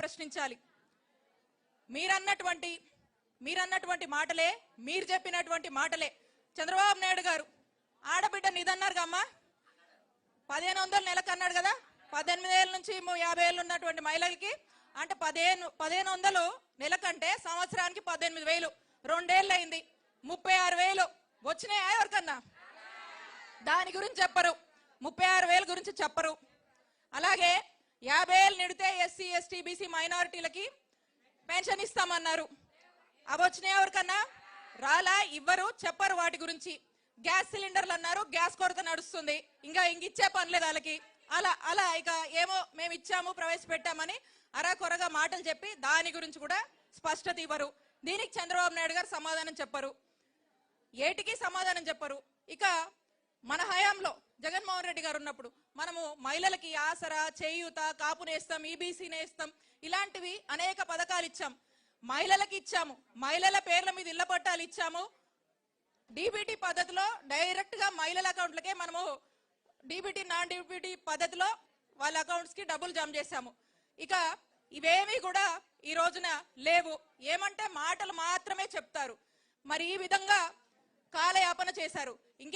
ప్రశ్నించాలి. మీరన్నటువంటి మాటలే, మీరు చెప్పినటువంటి మాటలే. చంద్రబాబు నాయుడు గారు ఆడబిడ్డ నిధన్నారు అమ్మా, 1500 నెలకు అన్నాడు కదా. 18 ఏళ్ళ నుంచి 50 ఏళ్ళు ఉన్నటువంటి మహిళలకి అంటే 1500 నెలకంటే సంవత్సరానికి 18,000, 2 ఏళ్ళు అయింది, 36,000 వచ్చినాయా ఎవరికన్నా? దాని గురించి చెప్పరు, 36,000 గురించి చెప్పరు. అలాగే 50 ఏళ్ళు నిడితే ఎస్సీ ఎస్టీ బీసీ మైనారిటీలకి పెన్షన్ ఇస్తామన్నారు, అవి వచ్చినాయా ఎవరికన్నా? రాలా, ఇవ్వరు, చెప్పరు వాటి గురించి. గ్యాస్ సిలిండర్లు అన్నారు, గ్యాస్ కొరత నడుస్తుంది, ఇంకా ఇచ్చే పని లేదు వాళ్ళకి. అలా ఇక ఏమో మేము ఇచ్చాము ప్రవేశపెట్టామని అరాకొరగా మాటలు చెప్పి దాని గురించి కూడా స్పష్టత ఇవ్వరు. దీనికి చంద్రబాబు నాయుడు గారు సమాధానం చెప్పరు, ఏటికి సమాధానం చెప్పరు. ఇక మన హయాంలో జగన్మోహన్ రెడ్డి గారు ఉన్నప్పుడు మనము మహిళలకి ఆసరా, చేయూత, కాపు నేస్తం, ఈబీసీ నేస్తం ఇలాంటివి అనేక పథకాలు ఇచ్చాం, మహిళలకి ఇచ్చాము, మహిళల పేర్ల మీద ఇళ్ల పట్టాలు ఇచ్చాము. డీబీటీ పద్ధతిలో డైరెక్ట్ గా మహిళల అకౌంట్లకే మనము డీబీటీ నాన్ డీబీటీ పద్ధతిలో వాళ్ళ అకౌంట్స్ కి డబ్బులు జమ చేశాము. ఇక ఇవేమీ కూడా ఈ రోజున లేవు, ఏమంటే మాటలు మాత్రమే చెప్తారు. మరి ఈ విధంగా కాలయాపన చేశారు. ఇంకే